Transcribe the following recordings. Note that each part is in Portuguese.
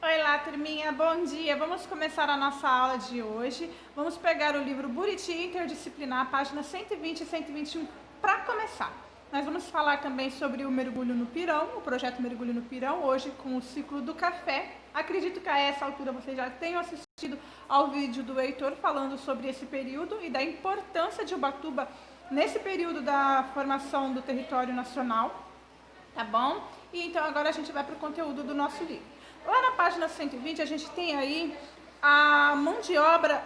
Oi lá, turminha, bom dia! Vamos começar a nossa aula de hoje. Vamos pegar o livro Buriti Interdisciplinar, páginas 120 e 121, para começar. Nós vamos falar também sobre o mergulho no pirão, o projeto Mergulho no Pirão, hoje com o ciclo do café. Acredito que a essa altura vocês já tenham assistido ao vídeo do Heitor falando sobre esse período e da importância de Ubatuba nesse período da formação do território nacional, tá bom? E então agora a gente vai para o conteúdo do nosso livro. Lá na página 120 a gente tem aí a mão de obra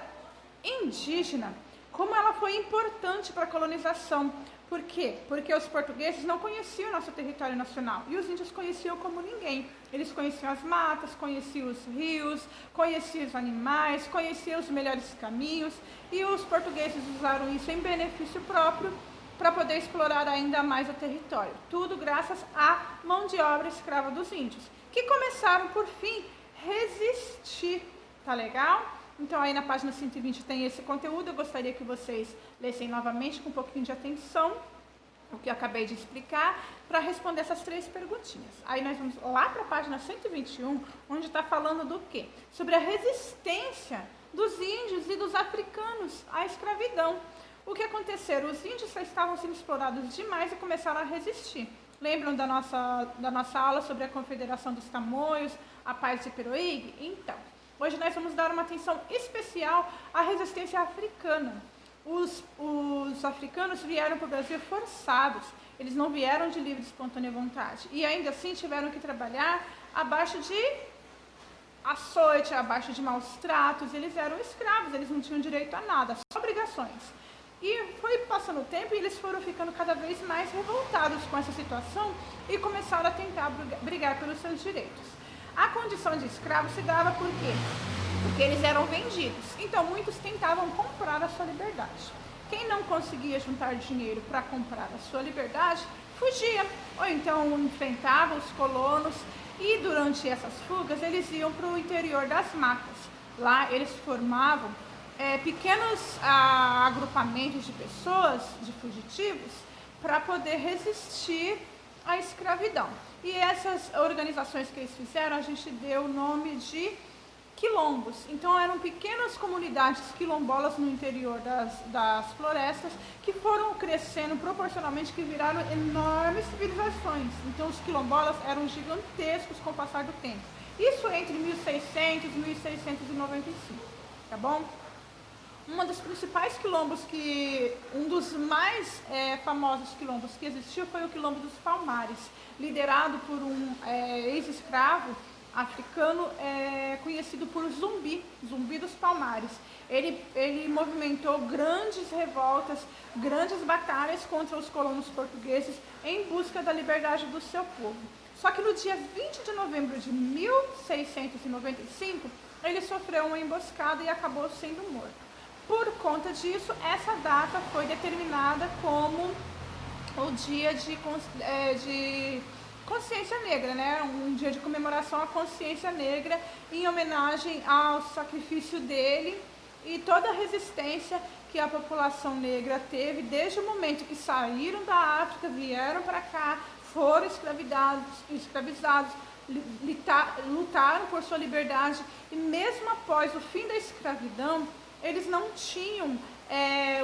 indígena, como ela foi importante para a colonização. Por quê? Porque os portugueses não conheciam o nosso território nacional e os índios conheciam como ninguém. Eles conheciam as matas, conheciam os rios, conheciam os animais, conheciam os melhores caminhos e os portugueses usaram isso em benefício próprio para poder explorar ainda mais o território. Tudo graças à mão de obra escrava dos índios, que começaram, por fim, resistir. Tá legal? Então, aí na página 120 tem esse conteúdo. Eu gostaria que vocês lessem novamente com um pouquinho de atenção o que eu acabei de explicar, para responder essas três perguntinhas. Aí nós vamos lá para a página 121, onde está falando do quê? Sobre a resistência dos índios e dos africanos à escravidão. O que aconteceu? Os índios já estavam sendo explorados demais e começaram a resistir. Lembram da nossa aula sobre a Confederação dos Tamoios, a Paz de Peroig? Então, hoje nós vamos dar uma atenção especial à resistência africana. Os africanos vieram para o Brasil forçados, eles não vieram de livre e espontânea vontade. E ainda assim tiveram que trabalhar abaixo de açoite, abaixo de maus tratos, eles eram escravos, eles não tinham direito a nada, só obrigações. E foi passando o tempo e eles foram ficando cada vez mais revoltados com essa situação e começaram a tentar brigar pelos seus direitos. A condição de escravo se dava por quê? Porque eles eram vendidos. Então, muitos tentavam comprar a sua liberdade. Quem não conseguia juntar dinheiro para comprar a sua liberdade, fugia. Ou então enfrentava os colonos e durante essas fugas eles iam para o interior das matas. Lá eles formavam pequenos agrupamentos de pessoas, de fugitivos, para poder resistir à escravidão. E essas organizações que eles fizeram, a gente deu o nome de quilombos. Então eram pequenas comunidades quilombolas no interior das florestas que foram crescendo proporcionalmente, que viraram enormes civilizações. Então os quilombolas eram gigantescos com o passar do tempo. Isso entre 1600 e 1695, tá bom? Um dos principais quilombos, um dos mais famosos quilombos que existiu foi o quilombo dos Palmares, liderado por um ex-escravo africano conhecido por Zumbi dos Palmares. Ele movimentou grandes revoltas, grandes batalhas contra os colonos portugueses em busca da liberdade do seu povo. Só que no dia 20 de novembro de 1695, ele sofreu uma emboscada e acabou sendo morto. Por conta disso, essa data foi determinada como o dia de consciência negra, né? Um dia de comemoração à consciência negra, em homenagem ao sacrifício dele e toda a resistência que a população negra teve desde o momento que saíram da África, vieram para cá, foram escravizados, lutaram por sua liberdade e mesmo após o fim da escravidão, eles não tinham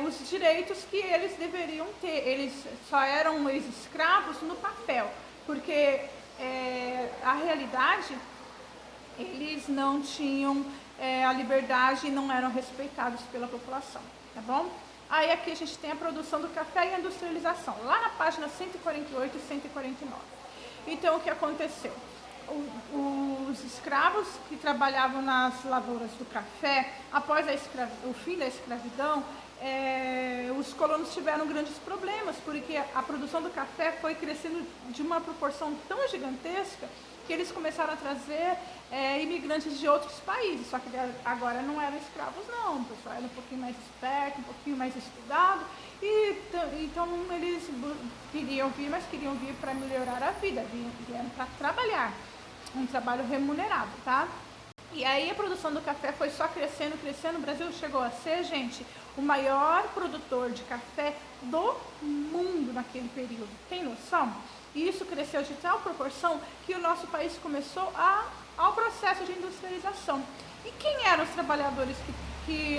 os direitos que eles deveriam ter. Eles só eram ex-escravos no papel, porque a realidade, eles não tinham a liberdade e não eram respeitados pela população, tá bom? Aí aqui a gente tem a produção do café e a industrialização, lá na página 148 e 149. Então, o que aconteceu? Os escravos que trabalhavam nas lavouras do café, após o fim da escravidão, os colonos tiveram grandes problemas, porque a produção do café foi crescendo de uma proporção tão gigantesca que eles começaram a trazer imigrantes de outros países, só que agora não eram escravos não, o pessoal era um pouquinho mais esperto, um pouquinho mais estudado, e então eles queriam vir, mas queriam vir para melhorar a vida, vieram para trabalhar, um trabalho remunerado, tá? E aí a produção do café foi só crescendo, crescendo. O Brasil chegou a ser, gente, o maior produtor de café do mundo naquele período. Tem noção? E isso cresceu de tal proporção que o nosso país começou a ao processo de industrialização. E quem eram os trabalhadores que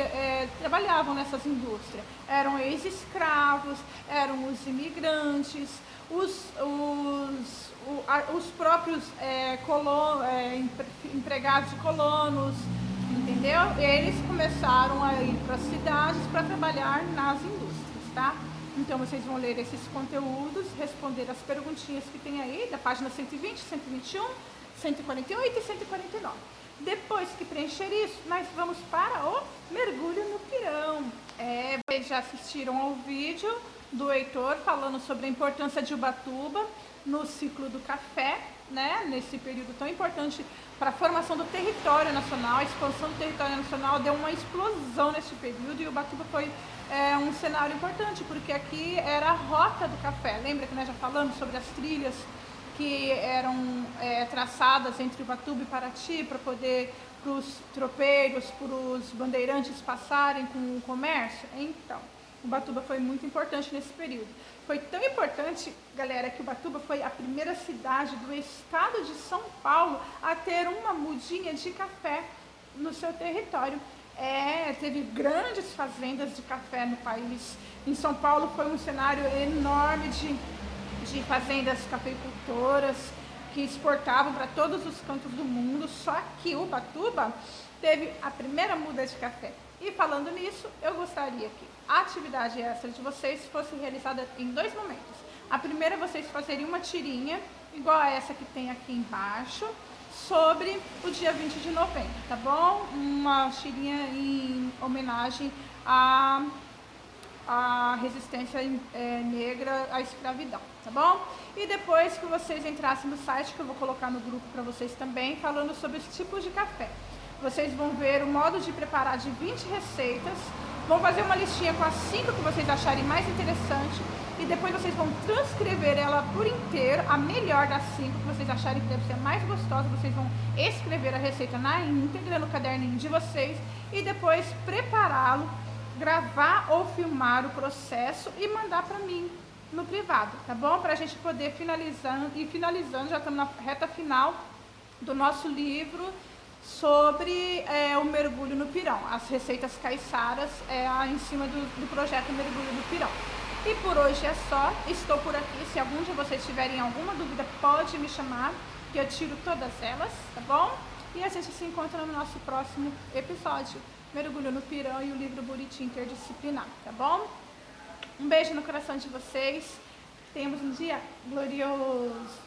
trabalhavam nessas indústrias? Eram ex-escravos, eram os imigrantes, os próprios empregados de colonos, entendeu? Eles começaram a ir para as cidades para trabalhar nas indústrias, tá? Então vocês vão ler esses conteúdos, responder as perguntinhas que tem aí, da página 120, 121, 148 e 149. Depois que preencher isso, nós vamos para o mergulho no pirão. Vocês já assistiram ao vídeo do Heitor falando sobre a importância de Ubatuba no ciclo do café, né? Nesse período tão importante para a formação do território nacional. A expansão do território nacional deu uma explosão nesse período e Ubatuba foi um cenário importante, porque aqui era a rota do café. Lembra que nós já falamos sobre as trilhas que eram traçadas entre Ubatuba e Paraty para poder para os tropeiros, para os bandeirantes passarem com o comércio? Então, Ubatuba foi muito importante nesse período. Foi tão importante, galera, que Ubatuba foi a primeira cidade do estado de São Paulo a ter uma mudinha de café no seu território. Teve grandes fazendas de café no país. Em São Paulo foi um cenário enorme de fazendas cafeicultoras que exportavam para todos os cantos do mundo, só que Ubatuba teve a primeira muda de café. E falando nisso, eu gostaria que a atividade extra de vocês fosse realizada em 2 momentos. A primeira, vocês fazerem uma tirinha, igual a essa que tem aqui embaixo, sobre o dia 20 de novembro, tá bom? Uma tirinha em homenagem à resistência negra à escravidão, tá bom? E depois que vocês entrassem no site, que eu vou colocar no grupo para vocês também, falando sobre os tipos de café. Vocês vão ver o modo de preparar de 20 receitas, vão fazer uma listinha com as 5 que vocês acharem mais interessante e depois vocês vão transcrever ela por inteiro, a melhor das 5 que vocês acharem que deve ser mais gostosa, vocês vão escrever a receita na íntegra no caderninho de vocês e depois prepará-lo, gravar ou filmar o processo e mandar para mim no privado, tá bom? Para a gente poder finalizando, já estamos na reta final do nosso livro sobre o mergulho no pirão, as receitas caiçaras em cima do projeto Mergulho no Pirão. E por hoje é só, estou por aqui, se algum de vocês tiverem alguma dúvida pode me chamar, que eu tiro todas elas, tá bom? E a gente se encontra no nosso próximo episódio, Mergulho no Pirão e o livro Buriti Interdisciplinar, tá bom? Um beijo no coração de vocês, tenhamos um dia glorioso!